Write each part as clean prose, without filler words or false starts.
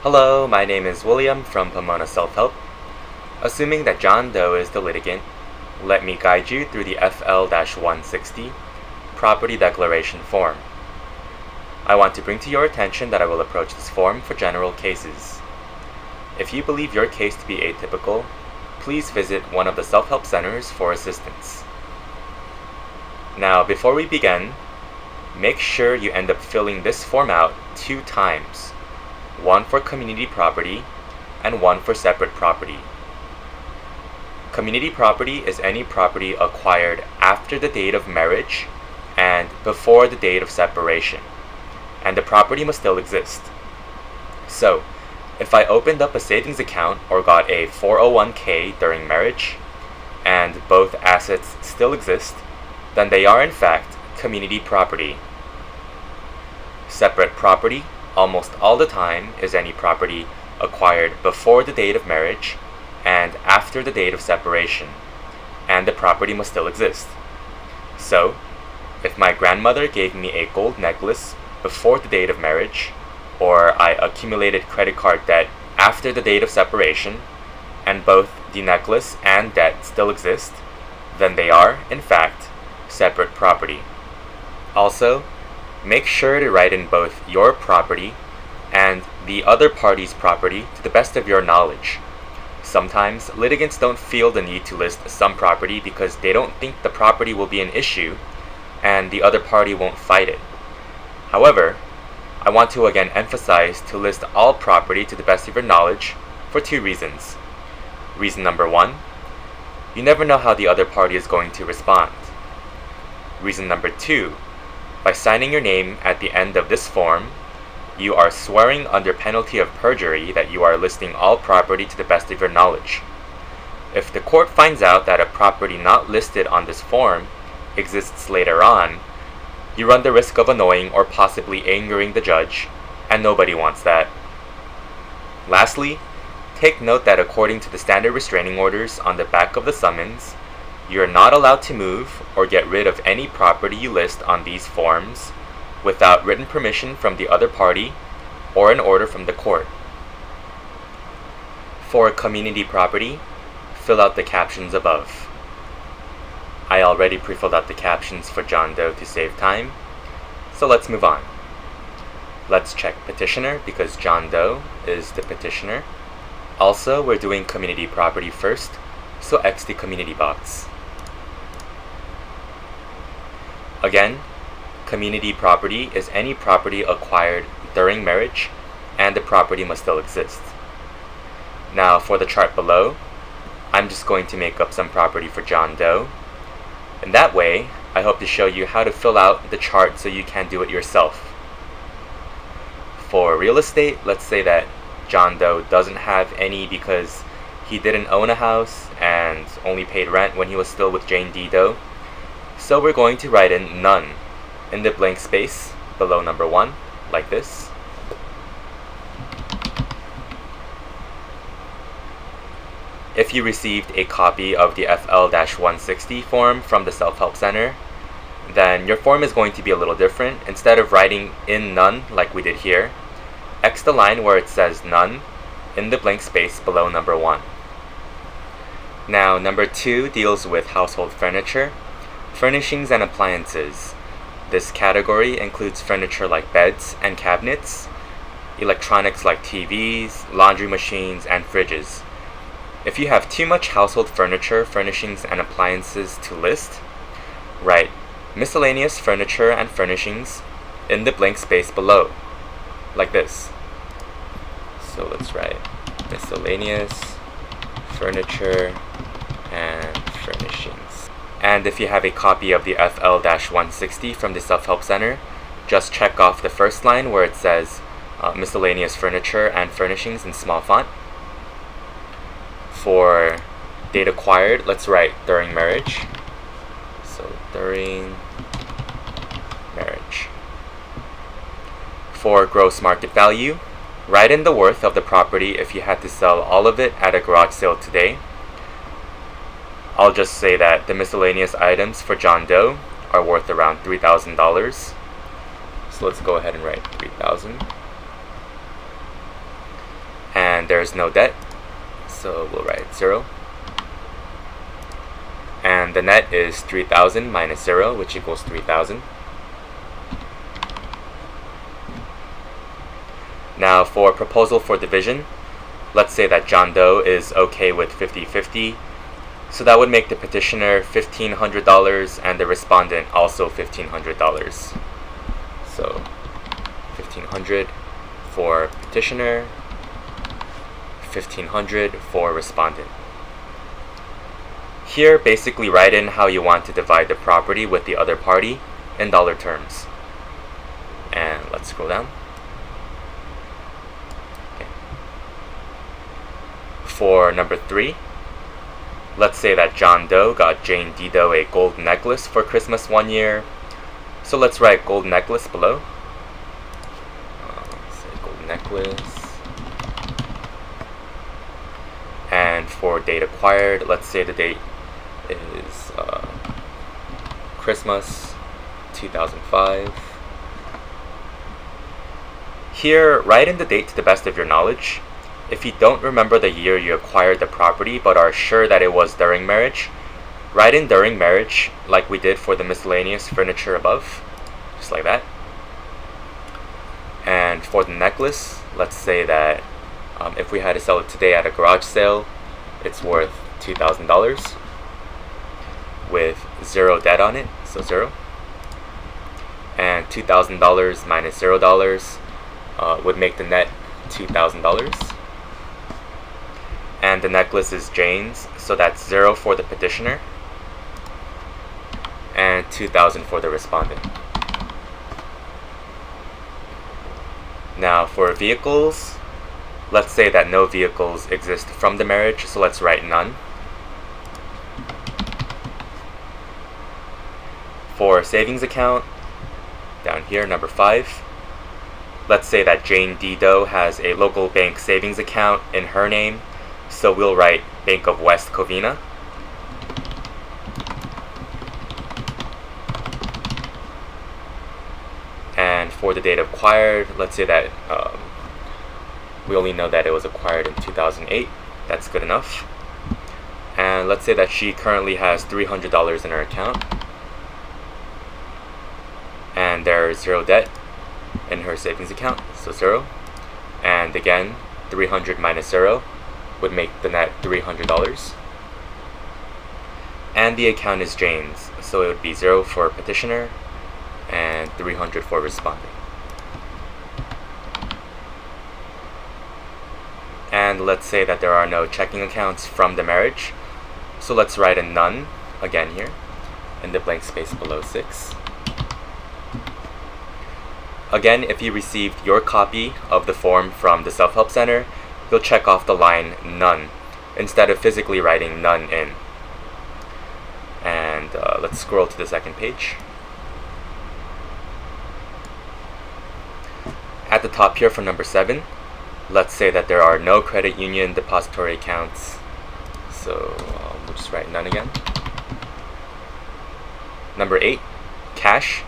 Hello, my name is William from Pomona Self-Help. Assuming that John Doe is the litigant, let me guide you through the FL-160 Property Declaration Form. I want to bring to your attention that I will approach this form for general cases. If you believe your case to be atypical, please visit one of the self-help centers for assistance. Now, before we begin, make sure you end up filling this form out 2 times, one for community property and one for separate property. Community property is any property acquired after the date of marriage and before the date of separation, and the property must still exist. So, if I opened up a savings account or got a 401k during marriage, and both assets still exist, then they are in fact community property. Separate property, almost all the time, is any property acquired before the date of marriage and after the date of separation, and the property must still exist. So, if my grandmother gave me a gold necklace before the date of marriage, or I accumulated credit card debt after the date of separation, and both the necklace and debt still exist, then they are, in fact, separate property. Also, make sure to write in both your property and the other party's property to the best of your knowledge. Sometimes litigants don't feel the need to list some property because they don't think the property will be an issue and the other party won't fight it. However, I want to again emphasize to list all property to the best of your knowledge for 2 reasons. Reason number 1, you never know how the other party is going to respond. Reason number 2, by signing your name at the end of this form, you are swearing under penalty of perjury that you are listing all property to the best of your knowledge. If the court finds out that a property not listed on this form exists later on, you run the risk of annoying or possibly angering the judge, and nobody wants that. Lastly, take note that according to the standard restraining orders on the back of the summons, you are not allowed to move or get rid of any property you list on these forms without written permission from the other party or an order from the court. For community property, fill out the captions above. I already pre-filled out the captions for John Doe to save time, so let's move on. Let's check petitioner because John Doe is the petitioner. Also, we're doing community property first, so X the community box. Again, community property is any property acquired during marriage, and the property must still exist. Now, for the chart below, I'm just going to make up some property for John Doe. And that way, I hope to show you how to fill out the chart so you can do it yourself. For real estate, let's say that John Doe doesn't have any because he didn't own a house and only paid rent when he was still with Jane D. Doe. So we're going to write in none in the blank space below number 1, like this. If you received a copy of the FL-160 form from the Self-Help Center, then your form is going to be a little different. Instead of writing in none like we did here, X the line where it says none in the blank space below number 1. Now, number 2 deals with household furniture, furnishings and appliances. This category includes furniture like beds and cabinets, electronics like TVs, laundry machines, and fridges. If you have too much household furniture, furnishings, and appliances to list, write miscellaneous furniture and furnishings in the blank space below, like this. So let's write miscellaneous furniture and furnishings. And if you have a copy of the FL-160 from the Self-Help Center, just check off the first line where it says miscellaneous furniture and furnishings in small font. For date acquired, let's write during marriage. So during marriage. For gross market value, write in the worth of the property if you had to sell all of it at a garage sale today. I'll just say that the miscellaneous items for John Doe are worth around $3,000. So let's go ahead and write 3,000. there's no debt, so we'll write 0. And the net is 3,000 minus 0, which equals 3,000. Now for proposal for division, let's say that John Doe is okay with 50-50. So that would make the petitioner $1,500 and the respondent also $1,500. So $1,500 for petitioner, $1,500 for respondent. Here, basically write in how you want to divide the property with the other party in dollar terms. And let's scroll down. Okay. For number 3, let's say that John Doe got Jane D. Doe a gold necklace for Christmas one year. So let's write gold necklace below. Let's say gold necklace. And for date acquired, let's say the date is Christmas 2005. Here, write in the date to the best of your knowledge. If you don't remember the year you acquired the property but are sure that it was during marriage, write in during marriage like we did for the miscellaneous furniture above, just like that. And for the necklace, let's say that if we had to sell it today at a garage sale, it's worth $2,000 with 0 debt on it, so 0. And $2,000 minus $0 would make the net $2,000. And the necklace is Jane's, so that's 0 for the petitioner and 2,000 for the respondent. Now for vehicles, let's say that no vehicles exist from the marriage, so let's write none. For savings account, down here, number 5, let's say that Jane D. Doe has a local bank savings account in her name, so we'll write Bank of West Covina. And for the date acquired, let's say that we only know that it was acquired in 2008. That's good enough. And let's say that she currently has $300 in her account. And there's 0 debt in her savings account, so 0. And again, 300 minus 0 would make the net $300. And the account is Jane's, so it would be 0 for petitioner and 300 for respondent. And let's say that there are no checking accounts from the marriage, so let's write a none again here in the blank space below 6. Again, if you received your copy of the form from the Self-Help Center, you'll check off the line none instead of physically writing none in. And let's scroll to the second page. At the top here for number 7, let's say that there are no credit union depository accounts, so we'll just write none again. Number 8, cash,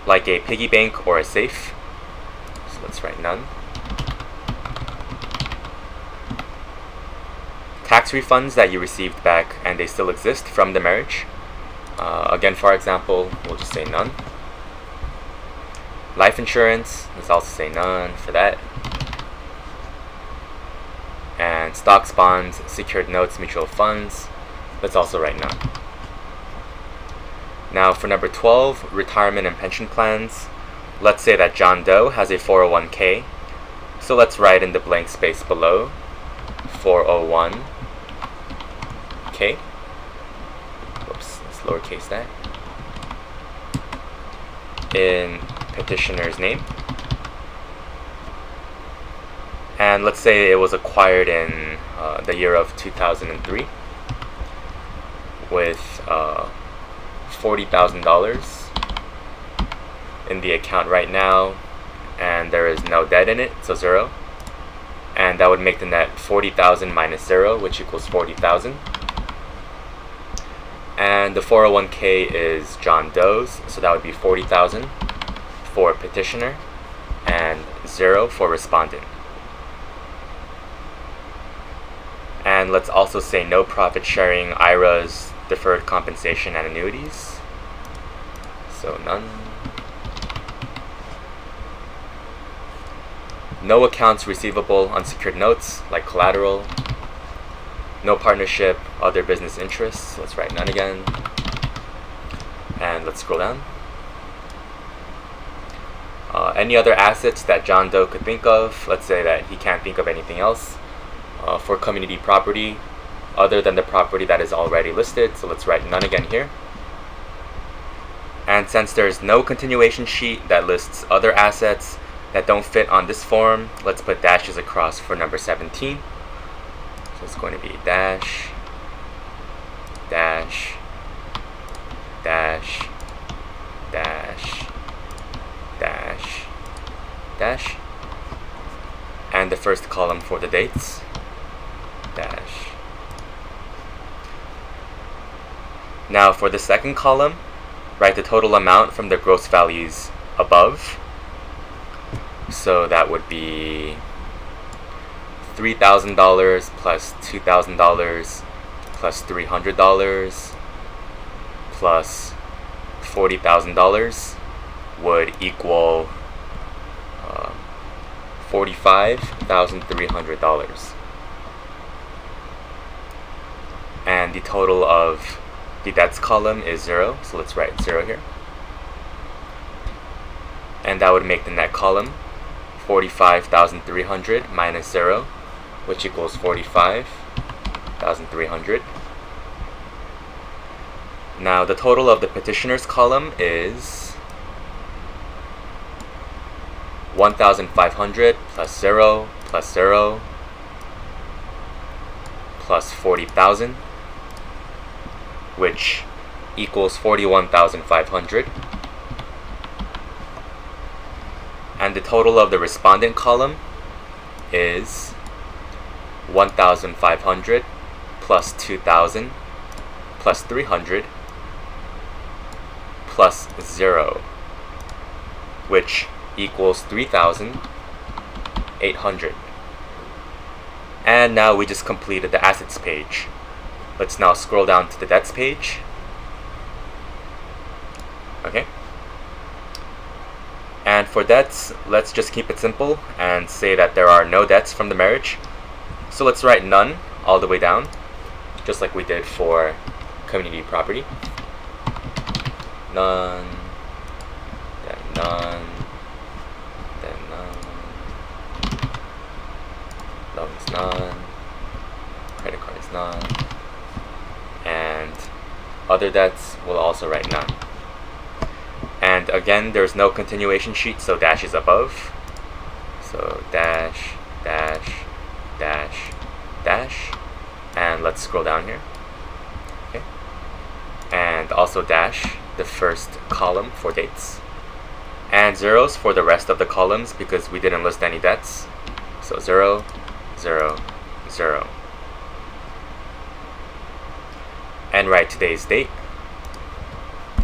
like a piggy bank or a safe, so let's write none. Tax refunds that you received back and they still exist from the marriage, again for example, we'll just say none. Life insurance, let's also say none for that. And stocks, bonds, secured notes, mutual funds, let's also write none. Now for number 12, retirement and pension plans, let's say that John Doe has a 401k, so let's write in the blank space below 401k. Whoops, let's lowercase that. In petitioner's name. And let's say it was acquired in the year of 2003 with $40,000 in the account right now, and there is no debt in it, so 0. And that would make the net 40,000 minus 0, which equals 40,000. And the 401k is John Doe's, so that would be 40,000 for petitioner and 0 for respondent. And let's also say no profit sharing, IRAs, deferred compensation, and annuities. So none. No accounts receivable, unsecured notes, like collateral. No partnership, other business interests. Let's write none again. And let's scroll down. Any other assets that John Doe could think of. Let's say that he can't think of anything else for community property other than the property that is already listed. So let's write none again here. And since there's no continuation sheet that lists other assets that don't fit on this form, let's put dashes across for number 17. So it's going to be dash, dash, dash, dash, dash, dash, and the first column for the dates, dash. Now for the second column, write the total amount from the gross values above. So that would be $3,000 plus $2,000 plus $300 plus $40,000 would equal $45,300. And the total of the debts column is 0, so let's write 0 here. And that would make the net column 45,300 minus 0, which equals 45,300. Now the total of the petitioner's column is 1,500 plus 0 plus 0 plus 40,000, which equals 41,500. And the total of the respondent column is 1,500 plus 2,000 plus 300 plus 0, which equals 3,800. And now we just completed the assets page. Let's now scroll down to the debts page. Okay. And for debts, let's just keep it simple and say that there are no debts from the marriage. So let's write none all the way down, just like we did for community property. None, then none, then none, loans none, credit cards none, and other debts we'll also write none. And again, there's no continuation sheet, so dash is above. So dash, dash, dash, dash, and let's scroll down here. Okay. And also dash the first column for dates. And zeros for the rest of the columns because we didn't list any debts. So 0, 0, 0. And write today's date,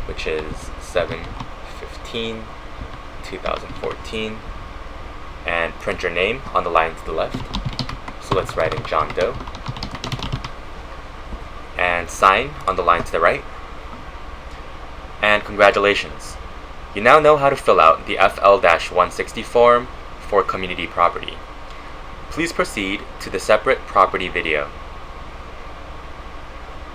which is 7/15/2014, and print your name on the line to the left. So let's write in John Doe, and sign on the line to the right. And congratulations, you now know how to fill out the FL-160 form for community property. Please proceed to the separate property video.